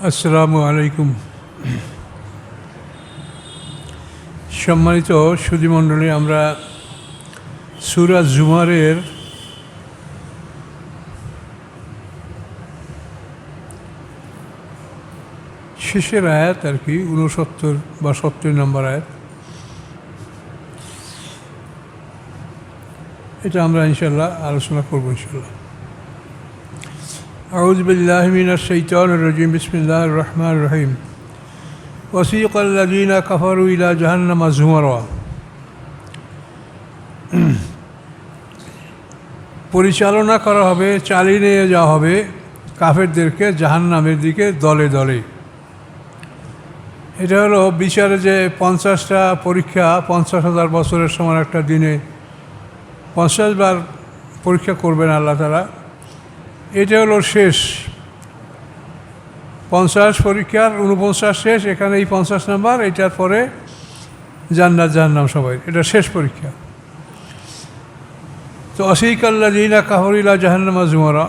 আসসালামু আলাইকুম। সম্মানিত সুধীমণ্ডলী, আমরা সূরা জুমারের শেষের আয়াত আর কি 69 বা 70 নম্বর আয়াত, এটা আমরা ইনশাল্লাহ আলোচনা করবো ইনশাল্লাহ। আউযু বিল্লাহি মিনাশ শাইতানির রাজিম। বিসমিল্লাহির রহমানির রহিম। ওয়াসিকাল লাযীনা কাফারু ইলা জাহান্নামা যুমারা। পরিচালনা করা হবে, চালিয়ে নিয়ে যাওয়া হবে কাফেরদেরকে জাহান্নামের দিকে দলে দলে। এটা হলো বিচারে যে 50টা পরীক্ষা, 50,000 বছরের সমান একটা দিনে 50 বার পরীক্ষা করবেন আল্লাহ তাআলা। এটা হলো শেষ 50 পরীক্ষার 49 শেষ। এখানে এই 50 নাম্বার, এটার পরে জান্নাত জাহান্নাম সবাই, এটা শেষ পরীক্ষা। তো ওয়াসিকাল্লাযীনা কাফারু ইলা জাহান্নামা যুমারা,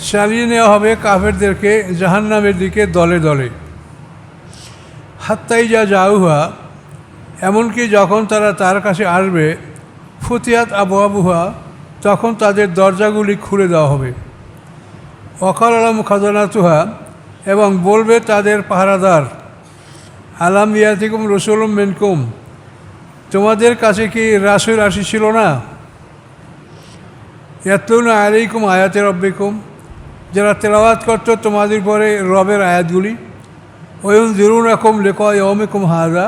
চালিয়ে নেওয়া হবে কাফেরদেরকে জাহান্নামের দিকে দলে দলে। হাত্তা ইযা জাউহা, এমনকি যখন তারা তার কাছে আসবে, ফুতিহাত আবওয়াবুহা, তখন তাদের দরজাগুলি খুলে দেওয়া হবে। ওয়াকালা লাহুম খাজানাতুহা, এবং বলবে তাদের পাহারাদার, আলাম ইয়াতিকুম রাসূলুম মিনকুম, তোমাদের কাছে কি রাসূল আসিছিল না? ইয়াতলুনা আলাইকুম আয়াতি রাব্বিকুম, যারা তেলাওয়াত করত তোমাদের পরে রবের আয়াতগুলি। ওয়ায়ুনযিরুনাকুম লিকা ইয়াউমিকুম হাযা,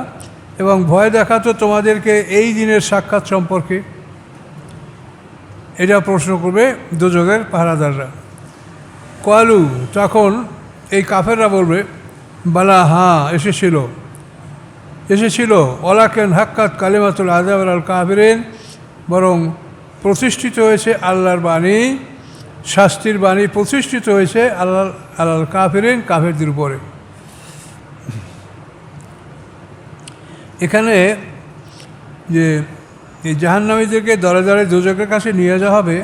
এবং ভয় দেখাতো তোমাদেরকে এই দিনের সাক্ষাৎ সম্পর্কে। এটা প্রশ্ন করবে দোজখের পাহারাদাররা। ক্বালু, তখন এই কাফেররা বলবে, বালা, হ্যাঁ এসেছিল। ওয়ালাকিন হাক্কাত কালিমাতুল আযাব আলাল কাফিরিন, বরং প্রতিষ্ঠিত হয়েছে আল্লাহর বাণী, শাস্তির বাণী প্রতিষ্ঠিত হয়েছে আলাল কাফিরিন, কাফেরদের উপরে। এখানে যে এই জাহান্নামীদেরকে দলে দলে দোজখের কাছে নিয়ে যাওয়া হবে,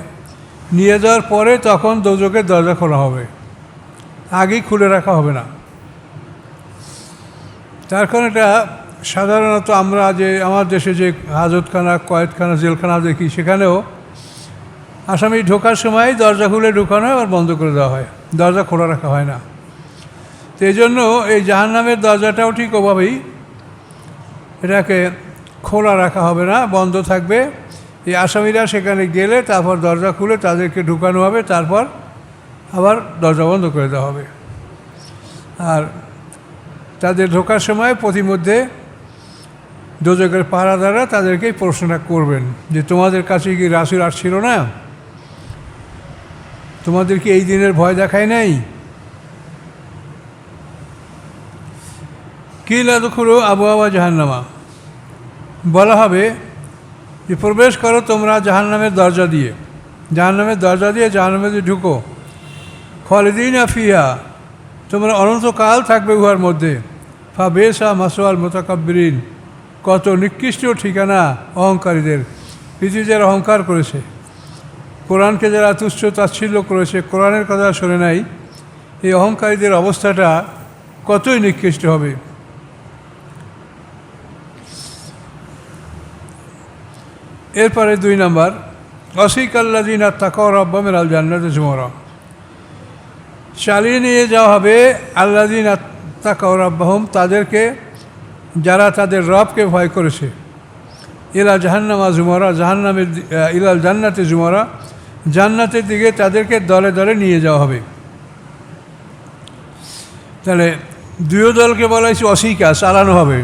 নিয়ে যাওয়ার পরে তখন দোজখের দরজা খোলা হবে, আগেই খুলে রাখা হবে না। তার কারণ এটা সাধারণত আমরা যে আমার দেশে যে হাজতখানা, কয়েদখানা, জেলখানা দেখি, সেখানেও আসামি ঢোকার সময় দরজা খুলে ঢুকানো হয় আর বন্ধ করে দেওয়া হয়, দরজা খোলা রাখা হয় না। তো এই জন্য এই জাহান্নামের দরজাটাও ঠিক ওভাবেই, এটাকে খোলা রাখা হবে না, বন্ধ থাকবে। এই আসামিরা সেখানে গেলে তারপর দরজা খুলে তাদেরকে ঢুকানো হবে, তারপর আবার দরজা বন্ধ করে দেওয়া হবে। আর তাদের ঢোকার সময় প্রতিমধ্যে দোজখের পাহারাদাররা তাদেরকেই প্রশ্নটা করবেন যে তোমাদের কাছে কি রাসূল আসছিল না? তোমাদের কি এই দিনের ভয় দেখায় নাই? কিলা দুখুলু আবওয়াবা জাহান্নামা, বলা হবে যে প্রবেশ করো তোমরা জাহান্নামের দরজা দিয়ে, জাহান্নামে ঢুকো। খালিদিনা ফিহা, তোমরা অনন্তকাল থাকবে উহার মধ্যে। ফাবিসা মাসওয়াল মুতাকাব্বিরিন, কত নিকৃষ্ট ঠিকানা অহংকারীদের। পৃথিবী যারা অহংকার করেছে, কোরআনকে যারা তুচ্ছ তাচ্ছিল্য করেছে, কোরআনের কথা শোনে নাই, এই অহংকারীদের অবস্থাটা কতই নিকৃষ্ট হবে। এরপরে 2 নম্বর, ওয়াসিকাল্লাযীনা তাকাউ রাব্বাহুম ইলাল জান্নাতি যুমারা, চালিয়ে নিয়ে যাওয়া হবে আল্লাযীনা তাকাউ রাব্বাহুম, তাদেরকে যারা তাদের রবকে ভয় করেছে, ইলা জাহান্নামা যুমারা, ইলাল জান্নাতি যুমারা, জান্নাতের দিকে তাদেরকে দলে দলে নিয়ে যাওয়া হবে। তাহলে 2 দলকে বলা হয়েছে ওয়াসিকা, চালানো হবে।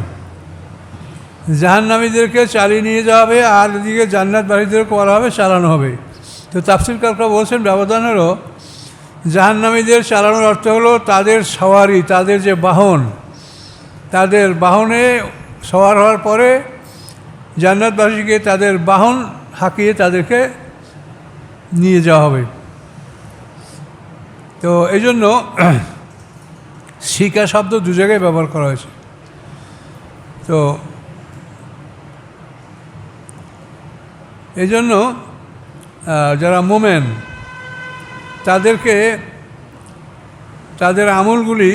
জাহান্নামীদেরকে চালিয়ে নিয়ে যাওয়া হবে, আর এদিকে জান্নাতবাসীদেরকে বলা হবে চালানো হবে। তো তাফসীরকাররা বলছেন, ব্যবধান হলো জাহান্নামীদের চালানোর অর্থ হলো তাদের সওয়ারি, তাদের যে বাহন, তাদের বাহনে সওয়ার হওয়ার পরে জান্নাতবাসীকে তাদের বাহন হাঁকিয়ে তাদেরকে নিয়ে যাওয়া হবে। তো এই জন্য শিকা শব্দ 2 জায়গায় ব্যবহার করা হয়েছে। তো এই জন্য যারা মোমেন তাদেরকে তাদের আমলগুলি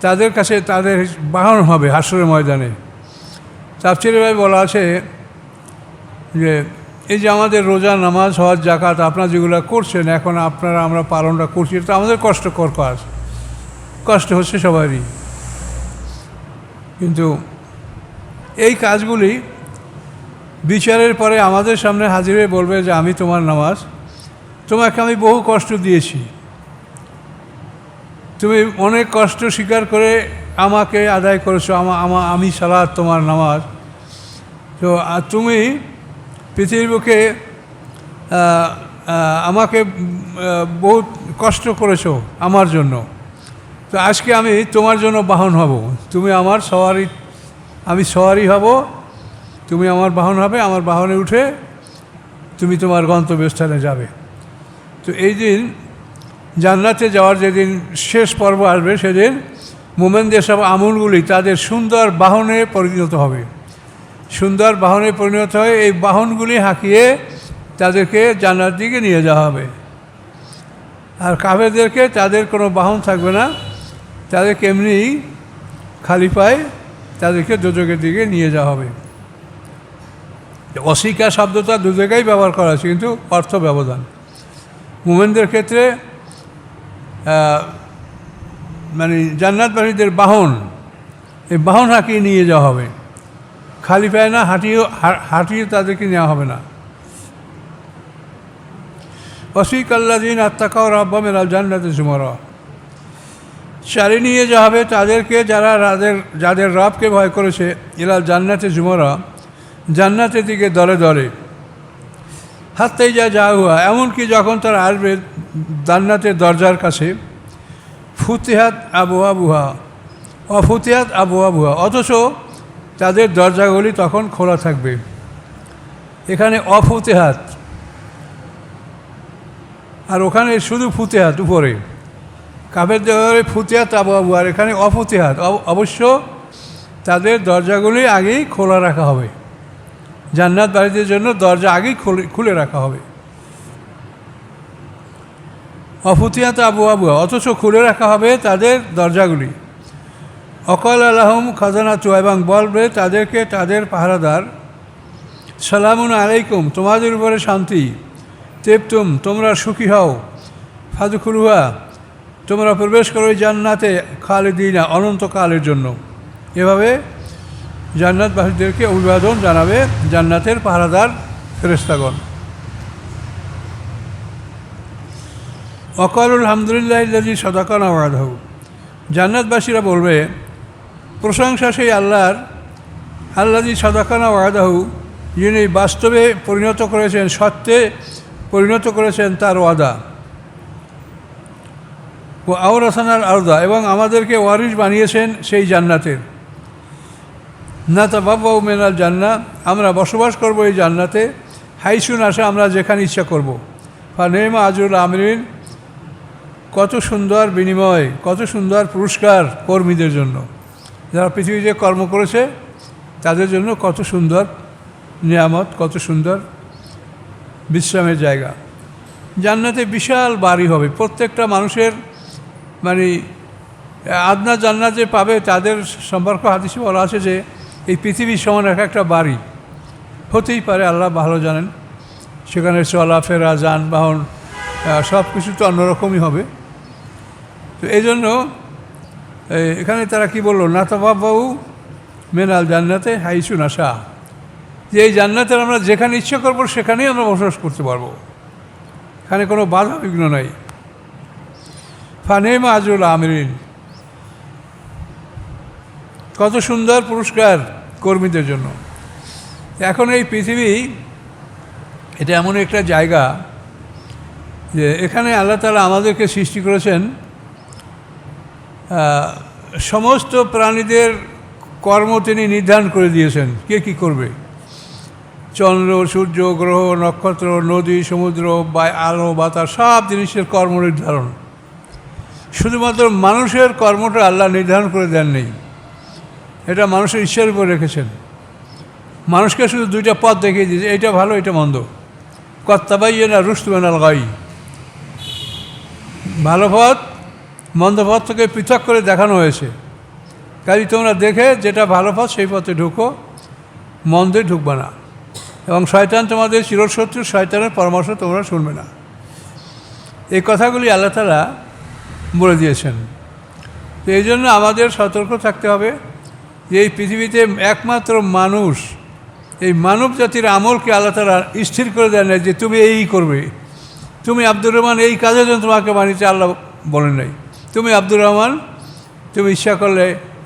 তাদের কাছে তাদের বাহন হবে হাসরের ময়দানে। তাফসীরে বলা আছে যে এই যে আমাদের রোজা, নামাজ, হজ, যাকাত আপনারা যেগুলো করছেন এখন আমরা পালনটা করছি, এটা আমাদের কষ্টকর কাজ, কষ্ট হচ্ছে সবারই, কিন্তু এই কাজগুলি বিচারের পরে আমাদের সামনে হাজির হয়ে বলবে যে আমি তোমার নামাজ, তোমাকে আমি বহু কষ্ট দিয়েছি, তুমি অনেক কষ্ট স্বীকার করে আমাকে আদায় করেছো, আমি সালাত তোমার নামাজ, তো তুমি পৃথিবীর বুকে আমাকে বহুত কষ্ট করেছো আমার জন্য, তো আজকে আমি তোমার জন্য বাহন হব, তুমি আমার সওয়ারি, আমি সওয়ারি হব, তুমি আমার বাহন হবে, আমার বাহনে উঠে তুমি তোমার গন্তব্যস্থানে যাবে। তো এই দিন জান্নাতে যাওয়ার যেদিন শেষ পর্ব আসবে সেদিন মোমেনদের সব আমলগুলি তাদের সুন্দর বাহনে পরিণত হবে, সুন্দর বাহনে পরিণত হয়ে এই বাহনগুলি হাঁকিয়ে তাদেরকে জান্নাত দিকে নিয়ে যাওয়া হবে। আর কাফেরদেরকে তাদের কোনো বাহন থাকবে না, তাদেরকে এমনি খালি পায়ে তাদেরকে দোজখের দিকে নিয়ে যাওয়া হবে। অস্বীকার শব্দটা দু জায়গায় ব্যবহার করা আছে, কিন্তু অর্থ ব্যবধান। মুমিনদের ক্ষেত্রে মানে জান্নাতবাসীদের বাহন, এই বাহন হাঁকিয়ে নিয়ে যাওয়া হবে, খালি পায়ে না, হাঁটিয়ে তাদেরকে নেওয়া হবে না। ওয়াসিকাল্লাযীনা আত্তাকাউ রাব্বাহুম ইলাল জান্নাতি যুমারা, সারি নিয়ে যাওয়া হবে তাদেরকে যাদের রবকে ভয় করেছে, ইলাল জান্নাতি যুমারা, জান্নাতের দিকে দলে দলে। হাত্তা ইযা জাউহা, এমনকি যখন তারা আসবে জান্নাতের দরজার কাছে, ফুতিহাত আবওয়াবুহা অফুতিহাত আবওয়াবুহা, অথচ তাদের দরজাগুলি তখন খোলা থাকবে। এখানে অফুতিহাত আর ওখানে শুধু ফুতিহাত উপরে, কাফেরদের ফুতিহাত আবওয়াবু, আর এখানে অফুতিহাত, অবশ্য তাদের দরজাগুলি আগেই খোলা রাখা হবে, জান্নাত বাড়িদের জন্য দরজা আগেই খুলে রাখা হবে। অফুতিহাত আবওয়াবু, অথচ খুলে রাখা হবে তাদের দরজাগুলি। অকাল আলাহুম খাজানাতু, এবং বলবে তাদেরকে তাদের পাহারাদার, সালামুন আলাইকুম, তোমাদের উপরে শান্তি, তেবতুম, তোমরা সুখী হও, ফাদখুলুহা, তোমরা প্রবেশ করো জান্নাতে, খালিদিনা, অনন্তকালের জন্য। এভাবে জান্নাতবাসীদেরকে অভিবাদন জানাবে জান্নাতের পাহারাদার ফেরেশতাগণ। ওয়াকালুল হামদুলিল্লাহিল্লাযী সাদাকানা ওয়া'দাহু, জান্নাতবাসীরা বলবে প্রশংসা সেই আল্লাহর, আল্লাযী সাদাকানা ওয়া'দাহু, যিনি বাস্তবে পরিণত করেছেন, সত্যে পরিণত করেছেন তার ওয়াদা। ও আওরাসানাল আরদা, এবং আমাদেরকে ওয়ারিস বানিয়েছেন সেই জান্নাতের। নাতাবাওয়াউ মিনাল জান্নাহ, আমরা বসবাস করব এই জান্নাতে, হাইসু নাশা, আমরা যেখানে ইচ্ছা করব। ফানিমা আজরুল আমিলিন, কত সুন্দর বিনিময়, কত সুন্দর পুরস্কার কর্মীদের জন্য, যারা পৃথিবীতে কর্ম করেছে তাদের জন্য কত সুন্দর নিয়ামত, কত সুন্দর বিশ্রামের জায়গা। জান্নাতে বিশাল বাড়ি হবে, প্রত্যেকটা মানুষের মানে আদনা জান্নাত যে পাবে তাদের সম্পর্ক হাদিসে বলা আছে যে এই পৃথিবীর সমান একটা বাড়ি হতেই পারে, আল্লাহ ভালো জানেন। সেখানে চলাফেরা, যানবাহন, সব কিছু তো অন্যরকমই হবে। তো এই জন্য এখানে তারা কি বললো, নাতাবাওয়াউ মিনাল জান্নাতে হাইসু নাশা, যে এই জান্নাতের আমরা যেখানে ইচ্ছা করবো সেখানেই আমরা বসবাস করতে পারবো, এখানে কোনো বাধা বিঘ্ন নাই। ফানিমা আজরুল আমিলিন, কত সুন্দর পুরস্কার কর্মীদের জন্য। এখন এই পৃথিবী এটা এমন একটা জায়গা যে এখানে আল্লাহ তাআলা আমাদেরকে সৃষ্টি করেছেন, সমস্ত প্রাণীদের কর্ম তিনি নির্ধারণ করে দিয়েছেন, কে কী করবে। চন্দ্র, সূর্য, গ্রহ, নক্ষত্র, নদী, সমুদ্র, আলো, বাতাস, সব জিনিসের কর্ম নির্ধারণ। শুধুমাত্র মানুষের কর্মটা আল্লাহ নির্ধারণ করে দেন নেই, এটা মানুষের ইচ্ছার উপর রেখেছেন। মানুষকে শুধু দুইটা পথ দেখিয়ে দিয়েছে, এইটা ভালো, এটা মন্দ। কদ তাবায়্যানা রুশদু মিনাল গায়y, ভালো পথ মন্দ পথ থেকে পৃথক করে দেখানো হয়েছে। কাজে তোমরা দেখে যেটা ভালো পথ সেই পথে ঢুকো, মন্দে ঢুকবে না। এবং শয়তান তোমাদের চিরশত্রু, শয়তানের পরামর্শ তোমরা শুনবে না। এই কথাগুলি আল্লাহ তাআলা বলে দিয়েছেন। তো এই জন্য আমাদের সতর্ক থাকতে হবে যে এই পৃথিবীতে একমাত্র মানুষ, এই মানব জাতির আমলকে আল্লাহ তাআলা স্থির করে দেন না যে তুমি এই করবে। তুমি আব্দুর রহমান এই কাজের জন্য তোমাকে বানিয়েছে আল্লাহ বলেন নাই। তুমি আব্দুর রহমান, তুমি ইচ্ছা করলে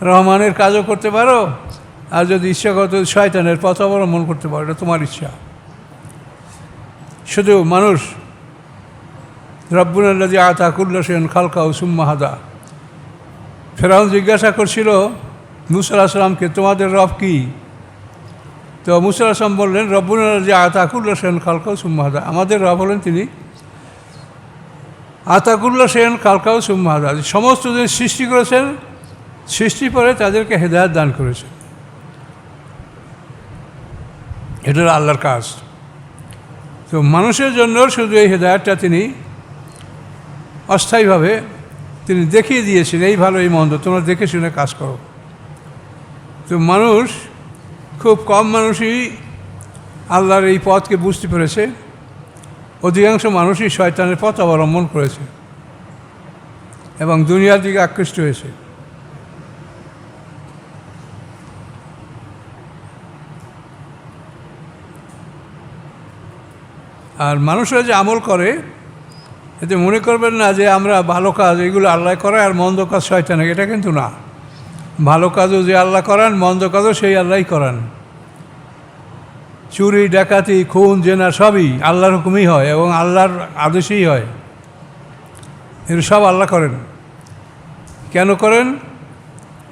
রহমানের কাজও করতে পারো, আর যদি ইচ্ছা করো শয়তানের পথ অবলম্বন করতে পারো, এটা তোমার ইচ্ছা। শুধু মানুষ রব্বুনাল্লাযী আতা কুল্লা শাইইন খালকাহু সুম্মা হাদা। ফেরাউন জিজ্ঞাসা করছিল মূসা আলাইহিস সালামকে, তোমাদের রব কি? তো মূসা আলাইহিস সালাম বললেন, রব্বুনাল্লাযী আতা কুল্লা শাইইন খালকাহু সুম্মা হাদা। আমাদের রব হলেন তিনি আতা কুল্লা শাইইন খালকাহু সুম্মা হাদা, সমস্ত যে সৃষ্টি করেছেন, সৃষ্টি করে তাদেরকে হেদায়েত দান করেছেন। এটা হলো আল্লাহর কাজ। তো মানুষের জন্য শুধু এই হেদায়েতটা তিনি অস্থায়ীভাবে তিনি দেখিয়ে দিয়েছেন, এই ভালো এই মন্দ তোমরা দেখে শুনে কাজ করো। তো মানুষ, খুব কম মানুষই আল্লাহর এই পথকে বুঝতে পেরেছে, অধিকাংশ মানুষই শয়তানের পথ অবলম্বন করেছে এবং দুনিয়ার দিকে আকৃষ্ট হয়েছে। আর মানুষরা যে আমল করে, এতে মনে করবেন না যে আমরা ভালো কাজ এগুলো আল্লাহ করায় আর মন্দ কাজ শয়তানে, এটা কিন্তু না। ভালো কাজও যে আল্লাহ করান, মন্দ কাজও সেই আল্লাহই করান। চুরি, ডাকাতি, খুন, জেনা সবই আল্লাহর হুকুমেই হয় এবং আল্লাহর আদেশেই হয়। এগুলো সব আল্লাহ করেন। কেন করেন?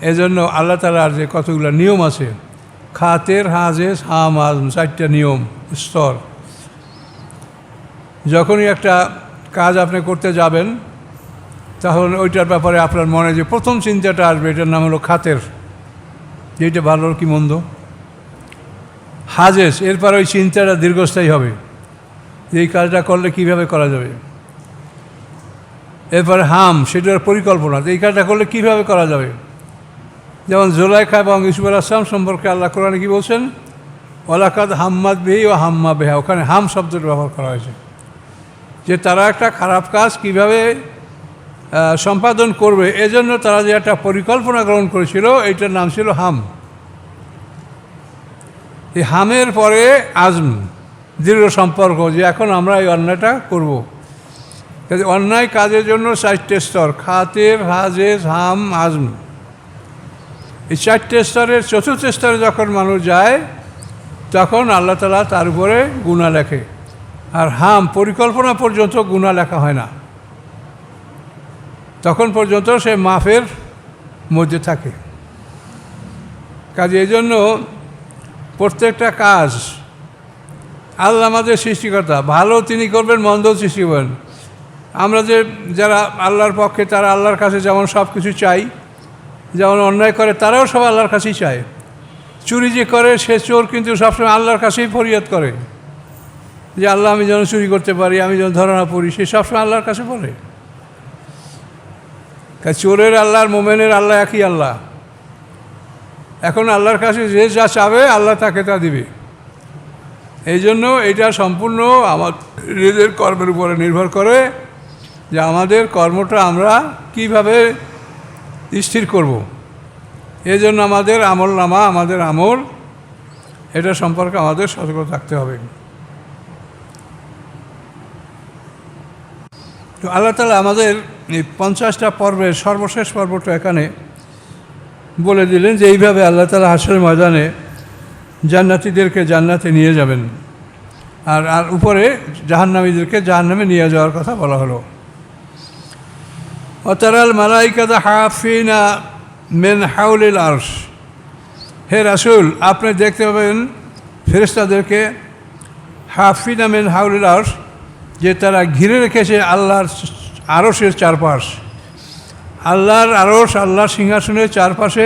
এজন্য আল্লাহ তাআলার যে কতগুলো নিয়ম আছে, খাতের, হাজেজ, হাম, আজম, 4টা নিয়ম স্তর। যখনই একটা কাজ আপনি করতে যাবেন, তাহলে ওইটার ব্যাপারে আপনার মনে যে প্রথম চিন্তাটা আসবে, এটার নাম হলো খাতের, যে এটা ভালো কি মন্দ। হাজেজ, এরপর ওই চিন্তাটা দীর্ঘস্থায়ী হবে যে এই কাজটা করলে কীভাবে করা যাবে। এরপরে হাম, সেটার পরিকল্পনা, এই কাজটা করলে কীভাবে করা যাবে। যেমন জুলাইখা এবং ইউসুফ আলাইহিস সালাম সম্পর্কে আল্লাহ কোরআনে কি বলছেন, ওয়ালাকাদ হাম্মাত বিহি ওয়া হাম্মা বিহা, ওখানে হাম শব্দটা ব্যবহার করা হয়েছে, যে তারা একটা খারাপ কাজ কিভাবে সম্পাদন করবে, এজন্য তারা যে একটা পরিকল্পনা গ্রহণ করেছিল, এইটার নাম ছিল হাম। এই হামের পরে আজম, দৃঢ় সম্পর্ক, যে এখন আমরা এই অন্যায়টা করব। অন্যায় কাজের জন্য 4টে স্তর, খাতের, হাজেজ, হাম, আজম। এই 4টে স্তরের চতুর্থ স্তরে যখন মানুষ যায়, তখন আল্লাহ তাআলা তার উপরে গুনাহ লেখে। আর হাম, পরিকল্পনা পর্যন্ত গুনাহ লেখা হয় না, তখন পর্যন্ত সে মাফের মধ্যে থাকে। কাজে এই জন্য প্রত্যেকটা কাজ, আল্লাহ আমাদের সৃষ্টিকর্তা, ভালো তিনি করবেন, মন্দ সৃষ্টি করবেন। আমরা যে যারা আল্লাহর পক্ষে, তারা আল্লাহর কাছে যেমন সব কিছু চাই, যেমন অন্যায় করে তারাও সব আল্লাহর কাছেই চায়। চুরি যে করে সে চোর কিন্তু সবসময় আল্লাহর কাছেই ফরিয়াদ করে যে আল্লাহ আমি যেন চুরি করতে পারি, আমি যেন ধরা না পড়ি, সে সবসময় আল্লাহর কাছে বলে। চোরের আল্লাহ আর মোমেনের আল্লাহ একই আল্লাহ। এখন আল্লাহর কাছে যে যা চাবে আল্লাহ তাকে তা দিবে। এই জন্য এটা সম্পূর্ণ আমার নিজের কর্মের উপরে নির্ভর করে যে আমাদের কর্মটা আমরা কিভাবে স্থির করব। এই জন্য আমাদের আমল নামা, আমাদের আমল, এটা সম্পর্কে আমাদের সতর্ক থাকতে হবে। তো আল্লাহ তাআলা আমাদের এই 50টা পর্বের সর্বশেষ পর্বটা এখানে বলে দিলেন যে এইভাবে আল্লাহ তাআলা হাশরের ময়দানে জান্নাতীদেরকে জান্নাতে নিয়ে যাবেন, আর উপরে জাহান্নামীদেরকে জাহান্নামে নিয়ে যাওয়ার কথা বলা হলো। ওয়াতারাল মালাইকাতা হাফিনা মিন হাউলিল আরশ, হে রাসূল আপনি দেখতে পাবেন ফেরেশতাদেরকে হাফিনা মিন হাউলিল আরশ, যে তারা ঘিরে রেখেছে আল্লাহর আরশের চারপাশ। আল্লাহর আরশ, আল্লাহর সিংহাসনের চারপাশে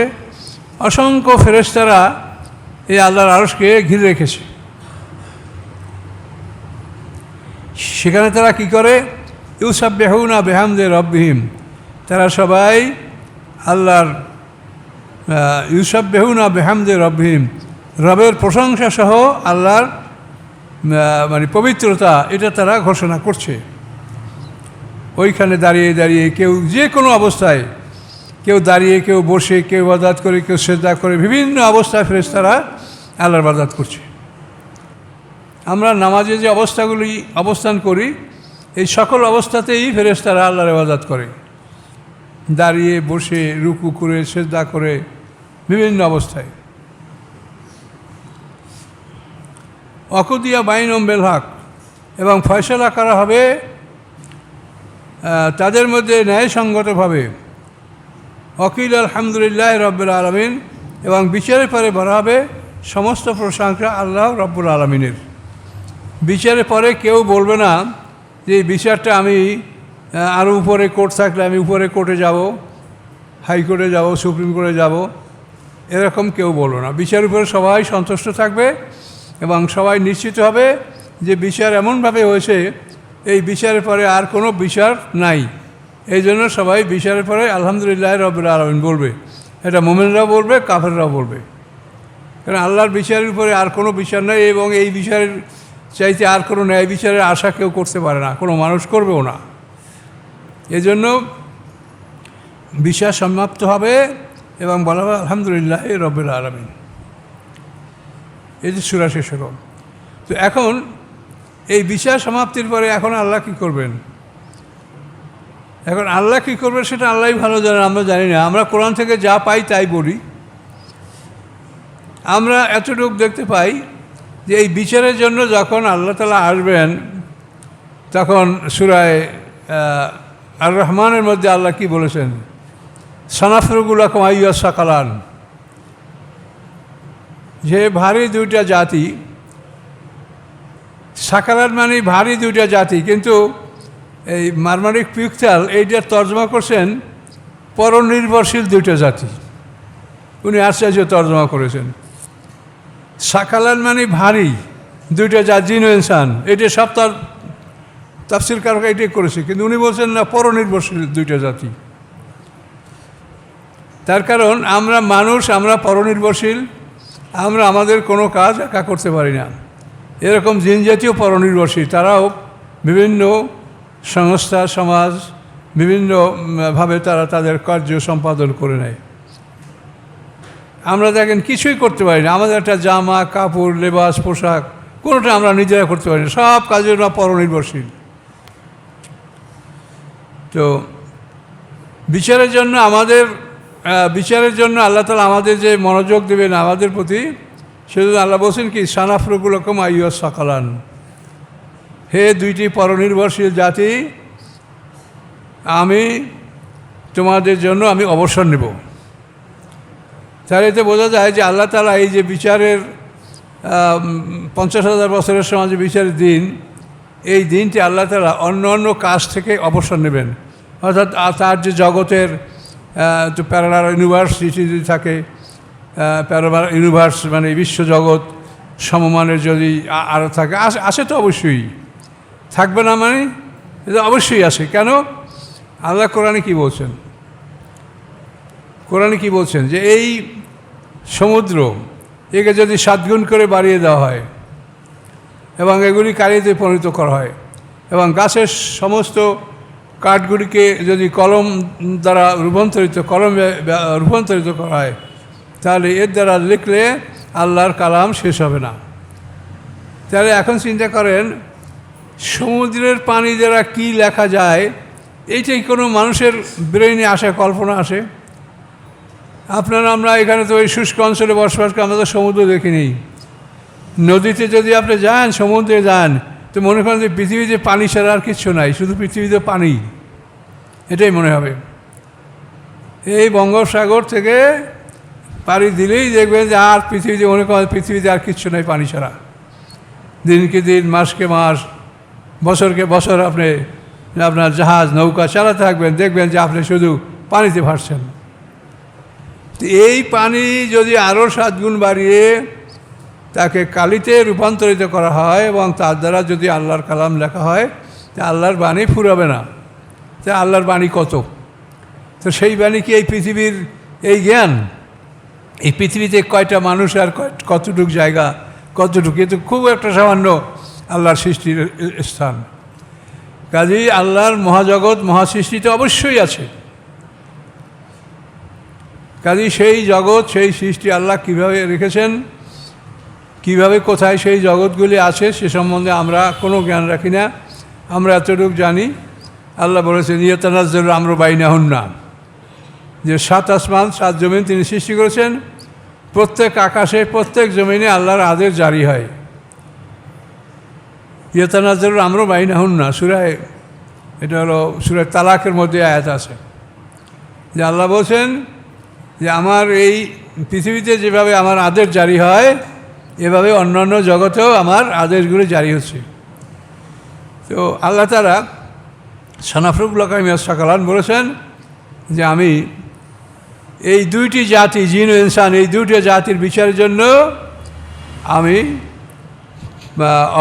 অসংখ্য ফেরেশতারা এই আল্লাহর আরশকে ঘিরে রেখেছে। সেখানে তারা কি করে, ইউসাব্বিহুনা বিহামদি রাব্বিহিম, তারা সবাই আল্লাহর ইউসাব্বিহুনা বিহামদি রব্বিহিম, রবের প্রশংসা সহ আল্লাহর মানে পবিত্রতা এটা তারা ঘোষণা করছে। ওইখানে দাঁড়িয়ে দাঁড়িয়ে কেউ যে কোনো অবস্থায়, কেউ দাঁড়িয়ে, কেউ বসে, কেউ ইবাদত করে, কেউ সেজদা করে, বিভিন্ন অবস্থায় ফেরেশতারা আল্লাহর ইবাদত করছে। আমরা নামাজে যে অবস্থাগুলি অবস্থান করি, এই সকল অবস্থাতেই ফেরেশতারা আল্লাহর ইবাদত করে, দাঁড়িয়ে, বসে, রুকু করে, সেজদা করে, বিভিন্ন অবস্থায়। অকুদিয়া বাইনহুম বিল হক, এবং ফয়সালা করা হবে তাদের মধ্যে ন্যায়সঙ্গতভাবে। ওয়াকিল আলহামদুলিল্লাহ রব্বুল আলামিন, এবং বিচারের পরে বলা হবে সমস্ত প্রশংসা আল্লাহ রব্বুল আলামিনের। বিচারের পরে কেউ বলবে না যে এই বিচারটা আমি আরও উপরে কোর্ট থাকলে আমি উপরে কোর্টে যাব, হাইকোর্টে যাব, সুপ্রিম কোর্টে যাব, এরকম কেউ বলবে না। বিচারের উপরে সবাই সন্তুষ্ট থাকবে এবং সবাই নিশ্চিত হবে যে বিচার এমনভাবে হয়েছে, এই বিচারের পরে আর কোনো বিচার নাই। এই জন্য সবাই বিচারের পরে আলহামদুলিল্লাহ রব্বুল আলামিন বলবে। এটা মুমিনরাও বলবে, কাফেররাও বলবে। কারণ আল্লাহর বিচারের উপরে আর কোনো বিচার নাই, এবং এই বিচারের চাইতে আর কোনো ন্যায় বিচারের আশা কেউ করতে পারে না, কোনো মানুষ করবেও না। এজন্য বিচার সমাপ্ত হবে এবং বলা হবে আলহামদুলিল্লাহ রব্বুল আলামিন। এই যে সূরা শেষ হলো। তো এখন এই বিচার সমাপ্তির পরে এখন আল্লাহ কী করবেন? এখন আল্লাহ কী করবেন সেটা আল্লাহই ভালো জানেন, আমরা জানি না। আমরা কোরআন থেকে যা পাই তাই বলি। আমরা এতটুকু দেখতে পাই যে এই বিচারের জন্য যখন আল্লাহ তাআলা আসবেন, তখন সূরায়ে আর রহমানের মধ্যে আল্লাহ কি বলেছেন? সানাফরুগু লাকুম আইয়ুহাস সাকালান, যে ভারী দুইটা জাতি। সাকালান মানে ভারী দুইটা জাতি, কিন্তু এই মারমারিক পিকচার এইটার তর্জমা করছেন পরনির্ভরশীল দুইটা জাতি। উনি আশ্চর্য তর্জমা করেছেন। সাকালান মানে ভারী দুইটা জাতি, জিন ও ইনসান, এটা সব তার তাফসীর কারক এটাই করেছে, কিন্তু উনি বলছেন না, পরনির্ভরশীল দুইটা জাতি। তার কারণ আমরা মানুষ, আমরা পরনির্ভরশীল, আমরা আমাদের কোনো কাজ একা করতে পারি না। এরকম জিন জাতীয় পরনির্ভরশীল, তারাও বিভিন্ন সংস্থা, সমাজ, বিভিন্নভাবে তারা তাদের কার্য সম্পাদন করে নেয়। আমরা দেখেন কিছুই করতে পারি না, আমাদের একটা জামা কাপড়, লেবাস, পোশাক কোনোটা আমরা নিজেরা করতে পারি না, সব কাজের না পরনির্ভরশীল। তো বিচারের জন্য আল্লাহ তাআলা আমাদের যে মনোযোগ দেবেন আমাদের প্রতি, সেজন্য আল্লাহ বলছেন কি, সানাফরুগু লাকুম আইয়ুহাস সাকালান, হে দুইটি পরনির্ভরশীল জাতি, আমি তোমাদের জন্য আমি অবসর নেব। তাহলে এতে বোঝা যায় যে আল্লাহ তাআলা এই যে বিচারের 50,000 বছরের সময় যে বিচারের দিন, এই দিনটি আল্লাহ তাআলা অন্য অন্য কাজ থেকে অবসর নেবেন। অর্থাৎ তার যে জগতের প্যারালাল ইউনিভার্সিটি যদি থাকে, প্যারালাল ইউনিভার্স মানে বিশ্বজগৎ সমমানের যদি আরও থাকে, আসে তো অবশ্যই, থাকবে না মানে এটা অবশ্যই আসে। কেন? আল্লাহ কোরআনে কি বলছেন? কোরআনে কি বলছেন? যে এই সমুদ্র একে যদি 7 গুণ করে বাড়িয়ে দেওয়া হয় এবং এগুলি কালিতে পরিণত করা হয়, এবং গাছের সমস্ত কাঠগুলিকে যদি কলম দ্বারা রূপান্তরিত করা হয়, তাহলে এর দ্বারা লিখলে আল্লাহর কালাম শেষ হবে না। তাহলে এখন চিন্তা করেন, সমুদ্রের পানি দ্বারা কি লেখা যায়, এইটাই কোনো মানুষের ব্রেইনে আসে, কল্পনা আসে? আমরা এখানে তো ওই শুষ্ক অঞ্চলে বসবাস করি, আমরা তো সমুদ্র দেখিনি। নদীতে যদি আপনি যান, সমুদ্রে যান, তো মনে করেন যে পৃথিবীতে পানি ছাড়া আর কিচ্ছু নাই, শুধু পৃথিবীতে পানি, এটাই মনে হবে। এই বঙ্গোপসাগর থেকে পাড়ি দিলেই দেখবেন যে আর পৃথিবীতে মনে করেন পৃথিবীতে আর কিচ্ছু নাই পানি ছাড়া। দিনকে দিন, মাসকে মাস, বছরকে বছর আপনি আপনার জাহাজ নৌকা চালাতে থাকবেন, দেখবেন যে আপনি শুধু পানিতে ভাসছেন। তো এই পানি যদি আরও 7 গুণ বাড়িয়ে তাকে কালিতে রূপান্তরিত করা হয় এবং তার দ্বারা যদি আল্লাহর কালাম লেখা হয়, তা আল্লাহর বাণী ফুরাবে না। তা আল্লাহর বাণী কত? তো সেই বাণী কি এই পৃথিবীর এই জ্ঞান? এই পৃথিবীতে কয়টা মানুষ আর কতটুক জায়গা, কতটুকু, এ তো খুব একটা সামান্য আল্লাহর সৃষ্টির স্থান। কাজেই আল্লাহর মহাজগৎ মহাসৃষ্টিতে অবশ্যই আছে। কাজেই সেই জগৎ, সেই সৃষ্টি আল্লাহ কীভাবে রেখেছেন, কীভাবে কোথায় সেই জগৎগুলি আছে সে সম্বন্ধে আমরা কোনো জ্ঞান রাখি না। আমরা এতটুকু জানি আল্লাহ বলেছেন ইয়াতানাজ্জালু আমরু বাইনাহুন্না, যে 7 আসমান 7 জমিন তিনি সৃষ্টি করেছেন। প্রত্যেক আকাশে প্রত্যেক জমিনে আল্লাহর আদেশ জারি হয়। ইয়াতানাজ্জালু আমরু বাইনাহুন্না সূরায়ে, এটা হলো সূরা তালাকের মধ্যে আয়াত আছে, যে আল্লাহ বলছেন যে আমার এই পৃথিবীতে যেভাবে আমার আদেশ জারি হয় এভাবে অন্যান্য জগতেও আমার আদেশগুলি জারি হচ্ছে। তো আল্লাহ তাআলা সানাফরুল কামিয়াস সাকালান বলেছেন যে আমি এই দুইটি জাতি, জিন ও ইনসান, এই দুইটি জাতির বিচারের জন্য আমি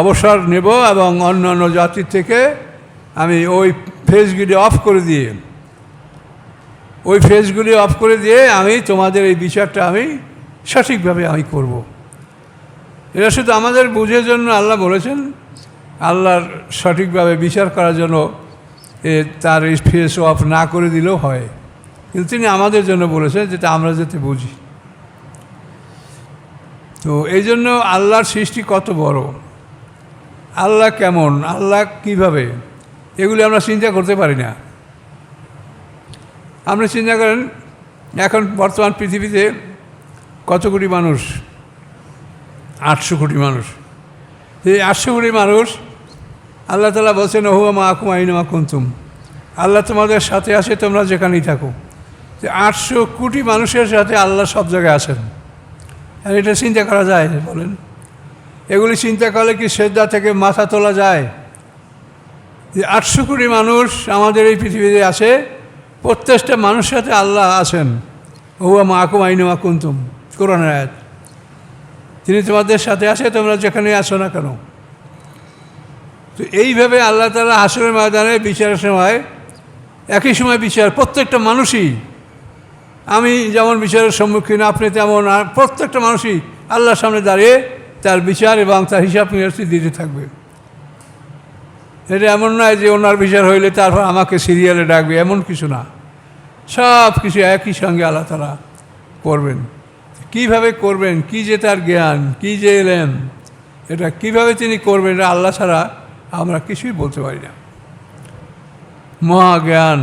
অবসর নেব এবং অন্যান্য জাতির থেকে আমি ওই ফেজগুলি অফ করে দিয়ে আমি তোমাদের এই বিচারটা আমি সঠিকভাবে আমি করব। এটা শুধু আমাদের বুঝের জন্য আল্লাহ বলেছেন, আল্লাহর সঠিকভাবে বিচার করার জন্য তার এই ফেস অফ না করে দিলেও হয়, কিন্তু তিনি আমাদের জন্য বলেছেন যেটা আমরা যাতে বুঝি। তো এই জন্য আল্লাহর সৃষ্টি কত বড়, আল্লাহ কেমন, আল্লাহ কিভাবে, এগুলি আমরা চিন্তা করতে পারি না। আপনি চিন্তা করেন এখন বর্তমান পৃথিবীতে কত কোটি মানুষ? 800 কোটি মানুষ। এই 800 কোটি মানুষ আল্লাহ তাআলা বলছেন ওহুয়া মাআকুম আইনামা কুনতুম, আল্লাহ তোমাদের সাথে আছে তোমরা যেখানেই থাকো। 800 কোটি মানুষের সাথে আল্লাহ সব জায়গায় আছেন। আর এটা চিন্তা করা যায়? বলেন, এগুলি চিন্তা করলে কি সেজদা থেকে মাথা তোলা যায়? যে 800 কোটি মানুষ আমাদের এই পৃথিবীতে আছে, প্রত্যেকটা মানুষের সাথে আল্লাহ আছেন। ওহুয়া মাআকুম আইনামা কুনতুম, কোরআনের আয়াত। তিনি তোমাদের সাথে আছে তোমরা যেখানে আসো না কেন। তো এইভাবে আল্লাহ তাআলা হাসরের ময়দানে বিচারের সময় একই সময় বিচার, প্রত্যেকটা মানুষই, আমি যেমন বিচারের সম্মুখীন আপনি তেমন, আর প্রত্যেকটা মানুষই আল্লাহর সামনে দাঁড়িয়ে তার বিচার এবং তার হিসাব নিকাশ দিতে থাকবে। এটা এমন নয় যে ওনার বিচার হইলে তারপর আমাকে সিরিয়ালে ডাকবে, এমন কিছু না। সব কিছু একই সঙ্গে আল্লাহ তাআলা করবেন। কীভাবে করবেন, কী যে তার জ্ঞান, কী যে এলেন, এটা কীভাবে তিনি করবেন, এটা আল্লাহ ছাড়া আমরা কিছুই বলতে পারি না। মহাজ্ঞান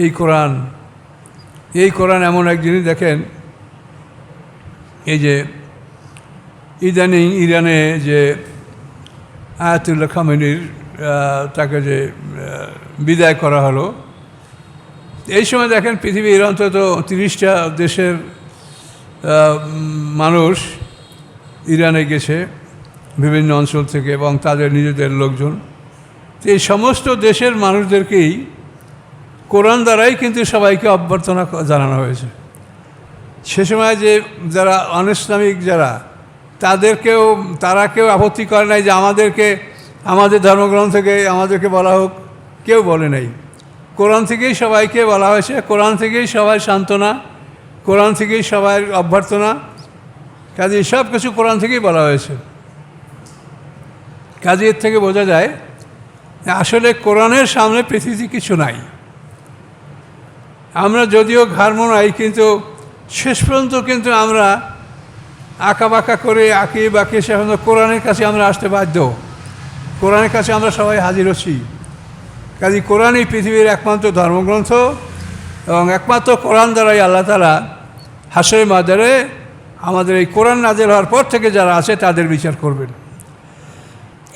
এই কোরআন এমন এক জিনিস। দেখেন, এই যে ইদানিং ইরানে যে আয়াতুল্লাহ খামেনির তাকে যে বিদায় করা হলো, এই সময় দেখেন পৃথিবীর অন্তত 30টা দেশের মানুষ ইরানে গেছে বিভিন্ন অঞ্চল থেকে এবং তাদের নিজেদের লোকজন। এই সমস্ত দেশের মানুষদেরকেই কোরআন দ্বারাই কিন্তু সবাইকে অভ্যর্থনা জানানো হয়েছে। সে সময় যে যারা অনিসলামিক যারা, তারা কেউ আপত্তি করে নাই যে আমাদের ধর্মগ্রন্থ থেকে আমাদেরকে বলা হোক, কেউ বলে নাই। কোরআন থেকেই সবাইকে বলা হয়েছে, কোরআন থেকেই সবাই সান্ত্বনা, কোরআন থেকেই সবাই অভ্যর্থনা। কাজে সব কিছু কোরআন থেকেই বলা হয়েছে। কাজে এর থেকে বোঝা যায় আসলে কোরআনের সামনে পৃথিবীতে কিছু নাই। আমরা যদিও ঘাড় মোড়াই, কিন্তু শেষ পর্যন্ত কিন্তু আমরা আঁকাবাঁকা করে আঁকিয়ে বাঁকিয়ে সে কোরআনের কাছে আমরা আসতে বাধ্য। কোরআনের কাছে আমরা সবাই হাজির হচ্ছি। কাজে কোরআনই পৃথিবীর একমাত্র ধর্মগ্রন্থ এবং একমাত্র কোরআন দ্বারাই আল্লাহ তাআলা হাসরের ময়দানে আমাদের এই কোরআন নাযিল হওয়ার পর থেকে যারা আছে তাদের বিচার করবেন।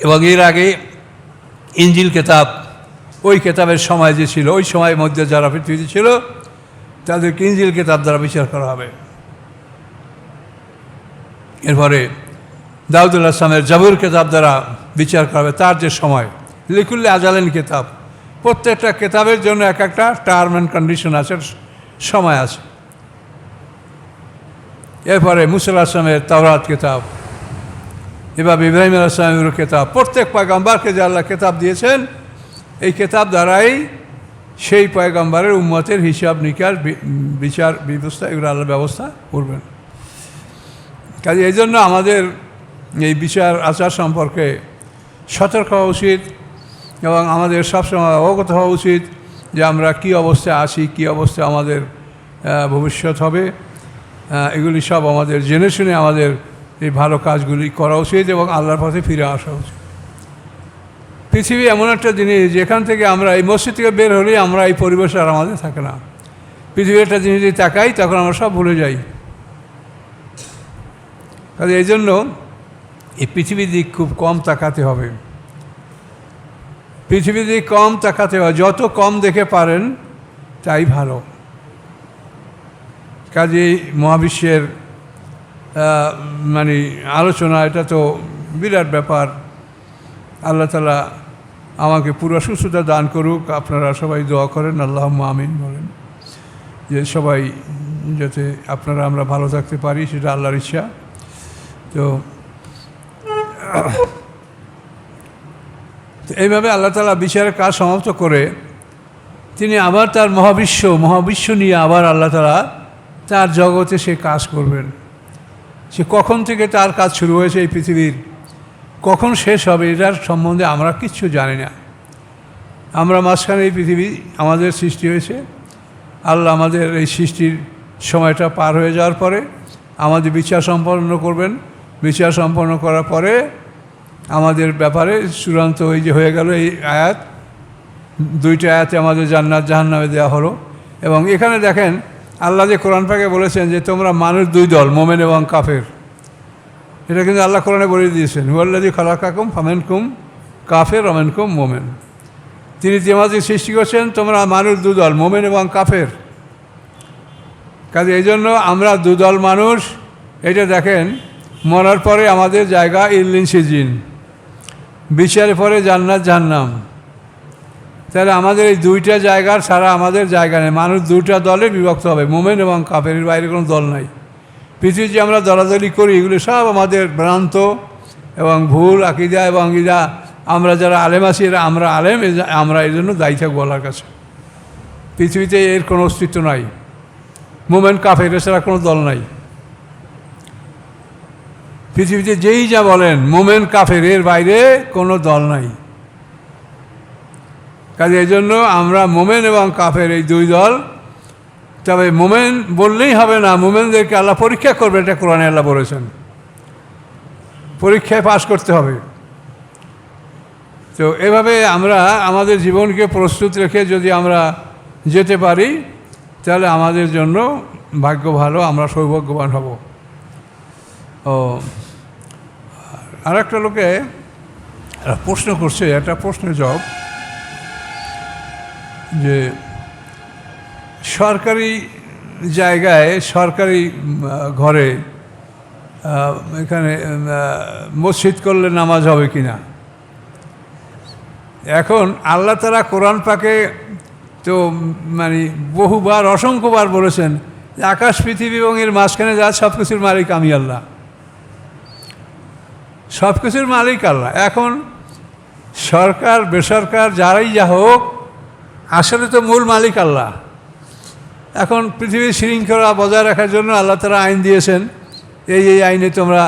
এবং এর আগে ইনজিল কিতাব, ওই কিতাবের সময় যে ছিল, ওই সময়ের মধ্যে যারা পৃথিবীতে ছিল তাদেরকে ইনজিল কিতাব দ্বারা বিচার করা হবে। এরপরে দাউদ আলাইহিস সালামের জাবুর কিতাব দ্বারা বিচার করা হবে। তার যে সময়, লিকুল্লি আজালেন কিতাব, প্রত্যেকটা কিতাবের জন্য এক একটা টার্ম অ্যান্ড কন্ডিশন আছে, সময় আছে। এরপরে মুসা আলাইহিস সালামের তাওরাত কিতাব, এবার ইব্রাহিম আলাইহিস সালামের কিতাব, প্রত্যেক পয়গম্বরকে যে আল্লাহ কিতাব দিয়েছেন, এই কিতাব দ্বারাই সেই পয়গম্বরের উম্মতের হিসাব নিকাশ বিচার ব্যবস্থা এগুলো আল্লাহ ব্যবস্থা করবেন। কাজে এই জন্য আমাদের এই বিচার আচার সম্পর্কে সতর্ক হওয়া উচিত এবং আমাদের সবসময় অবগত হওয়া উচিত যে আমরা কী অবস্থায় আছি, কী অবস্থায় আমাদের ভবিষ্যৎ হবে। এগুলি সব আমাদের জেনে শুনে আমাদের এই ভালো কাজগুলি করা উচিত এবং আল্লাহর পথে ফিরে আসা উচিত। পৃথিবী এমন একটা জিনিস যেখান থেকে আমরা এই মসজিদ থেকে বের হলেই আমরা এই পরিবেশ আর আমাদের থাকে না। পৃথিবীর একটা জিনিস যদি তাকাই তখন আমরা সব ভুলে যাই। কাজে এই জন্য এই পৃথিবীর দিক খুব কম তাকাতে হবে, পৃথিবীর দিক কম তাকাতে হবে, যত কম দেখে পারেন তাই ভালো। কাজেই মহাবিশ্বের মানে আলোচনা এটা তো বিরাট ব্যাপার। আল্লাহ তাআলা আমাকে পুরো সুস্থতা দান করুক। আপনারা সবাই দোয়া করেন, আল্লাহুম্মা আমিন বলেন, যে সবাই যাতে আপনারা আমরা ভালো থাকতে পারি, সেটা আল্লাহর ইচ্ছা। তো এইভাবে আল্লাহ তাআলা বিচারের কাজ সমাপ্ত করে তিনি আবার তার মহাবিশ্ব নিয়ে আবার আল্লাহ তাআলা তার জগতে সে কাজ করবেন। সে কখন থেকে তার কাজ শুরু হয়েছে এই পৃথিবীর, কখন শেষ হবে এটার সম্বন্ধে আমরা কিচ্ছু জানি না। আমরা মাঝখানে এই পৃথিবী আমাদের সৃষ্টি হয়েছে। আল্লাহ আমাদের এই সৃষ্টির সময়টা পার হয়ে যাওয়ার পরে আমাদের বিচার সম্পন্ন করবেন। বিচার সম্পন্ন করার পরে আমাদের ব্যাপারে চূড়ান্ত ওই যে হয়ে গেল এই আয়াত, দুইটা আয়াতে আমাদের জান্নাত জাহান্নামে দেওয়া হলো। এবং এখানে দেখেন আল্লাহ যে কোরআন পাকে বলেছেন যে তোমরা মানুষ দুই দল, মোমেন এবং কাফের। এটা কিন্তু আল্লাহ কোরআনে বলে দিয়েছেন, হুয়াল্লাযী খালাকাকুম ফামিনকুম কাফের ওয়া মিনকুম মোমেন। তিনি তোমাদের সৃষ্টি করছেন, তোমরা মানুষ দুদল, মোমেন এবং কাফের। কাজে এই জন্য আমরা দুদল মানুষ। এটা দেখেন মরার পরে আমাদের জায়গা ইল্লিন সিজিন, বিচারের পরে জান্নাত জাহান্নাম। তাহলে আমাদের এই দুইটা জায়গার ছাড়া আমাদের জায়গা নেই। মানুষ দুইটা দলে বিভক্ত হবে, মোমেন এবং কাফের, এর বাইরে কোনো দল নাই। পৃথিবী যে আমরা দলাদলি করি এগুলো সব আমাদের ভ্রান্ত এবং ভুল আকিদা। এবং এরা আমরা যারা আলেম আছি এরা আমরা আলেম, আমরা এই জন্য দায়ী থাকবো আল্লাহর কাছে। পৃথিবীতে এর কোনো অস্তিত্ব নাই। মোমেন কাফের এছাড়া কোনো দল নাই পৃথিবীতে। যেই যা বলেন মোমেন কাফের, এর বাইরে কোনো দল নাই। কাজে এই জন্য আমরা মোমেন এবং কাফের এই দুই দল। তবে মোমেন বললেই হবে না, মোমেনদেরকে আল্লাহ পরীক্ষা করবে, এটা কোরআনে আল্লাহ বলেছেন। পরীক্ষায় পাশ করতে হবে। তো এভাবে আমরা আমাদের জীবনকে প্রস্তুত রেখে যদি আমরা যেতে পারি তাহলে আমাদের জন্য ভাগ্য ভালো, আমরা সৌভাগ্যবান হব। ও আর একটা লোকে প্রশ্ন করছে, একটা প্রশ্নের জবাব, যে সরকারি জায়গায় সরকারি ঘরে এখানে মসজিদ করলে নামাজ হবে কি না। এখন আল্লাহ তাআলা কোরআন পাকে তো মানে বহুবার অসংখ্যবার বলেছেন যে আকাশ পৃথিবী এবং এর মাঝখানে যা সব কিছুর মালিক আমি আল্লাহ, সব কিছুর মালিক আল্লাহ। এখন সরকার বেসরকার যারাই যা হোক, আসলে তো মূল মালিক আল্লাহ। এখন পৃথিবীর শৃঙ্খলা বজায় রাখার জন্য আল্লাহ তাআলা আইন দিয়েছেন, এই আইনে তোমরা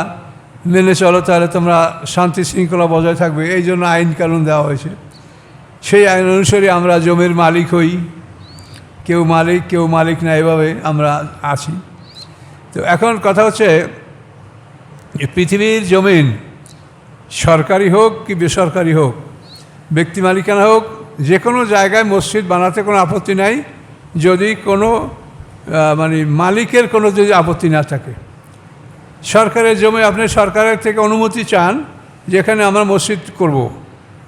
মেনে চলো, তাহলে তোমরা শান্তি শৃঙ্খলা বজায় থাকবে। এই জন্য আইন কানুন দেওয়া হয়েছে। সেই আইন অনুসারে আমরা জমির মালিক হই, কেউ মালিক না, এভাবে আমরা আছি। তো এখন কথা হচ্ছে পৃথিবীর জমিন সরকারি হোক কি বেসরকারি হোক, ব্যক্তি মালিকানা হোক, যে কোনো জায়গায় মসজিদ বানাতে কোনো আপত্তি নাই, যদি কোনো মানে মালিকের কোনো যদি আপত্তি না থাকে। সরকারের জমি আপনি সরকারের থেকে অনুমতি চান যেখানে আমরা মসজিদ করব,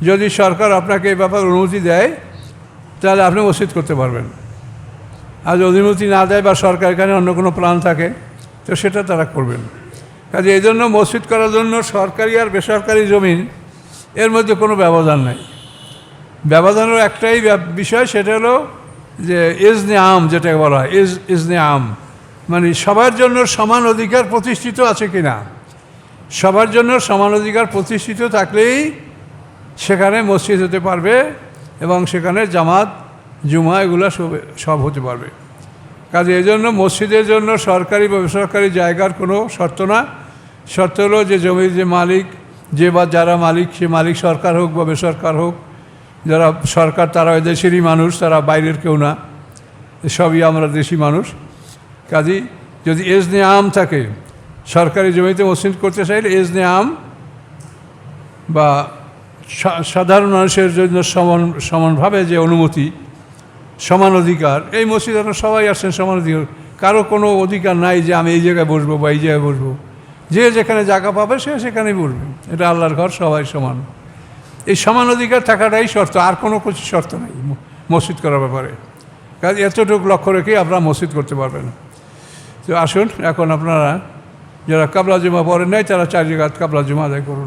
যদি সরকার আপনাকে এই ব্যাপারে অনুমতি দেয় তাহলে আপনি মসজিদ করতে পারবেন। আর যদি অনুমতি না দেয় বা সরকার এখানে অন্য কোনো প্ল্যান থাকে তো সেটা তারা করবেন। কাজে এই জন্য মসজিদ করার জন্য সরকারি আর বেসরকারি জমিন এর মধ্যে কোনো ব্যবধান নাই। ব্যবধানের একটাই বিষয়, সেটা হলো যে ইজনে আম, যেটাকে বলা হয় ইজনে আম, মানে সবার জন্য সমান অধিকার প্রতিষ্ঠিত আছে কিনা। সবার জন্য সমান অধিকার প্রতিষ্ঠিত থাকলেই সেখানে মসজিদ হতে পারবে এবং সেখানে জামাত জুমা এগুলো সব হতে পারবে। কাজে এই জন্য মসজিদের জন্য সরকারি বা বেসরকারি জায়গার কোনো শর্ত না, শর্ত হলো যে জমির যে মালিক, যারা মালিক, সে মালিক সরকার হোক বা বেসরকার হোক, যারা সরকার তারা ওই দেশেরই মানুষ, তারা বাইরের কেউ না, সবই আমরা দেশি মানুষ। কাজেই যদি এজনে আম থাকে, সরকারি জমিতে মসজিদ করতে চাইলে এজনে আম বা সাধারণ মানুষের জন্য সমানভাবে যে অনুমতি, সমান অধিকার, এই মসজিদ আপনার সবাই আসছেন সমান অধিকার, কারো কোনো অধিকার নাই যে আমি এই জায়গায় বসবো বা এই জায়গায় বসবো। যে যেখানে জায়গা পাবে সে সেখানেই বসবে, এটা আল্লাহর ঘর, সবাই সমান। এই সমান অধিকার থাকাটাই শর্ত, আর কোনো কিছু শর্ত নেই মসজিদ করার ব্যাপারে। কাজে এতটুকু লক্ষ্য রেখেই আপনারা মসজিদ করতে পারবেন। তো আসুন, এখন আপনারা যারা কাবলা জুমা পড়েন নাই তারা 4 রাকাত কাবলা জুমা আদায় করুন।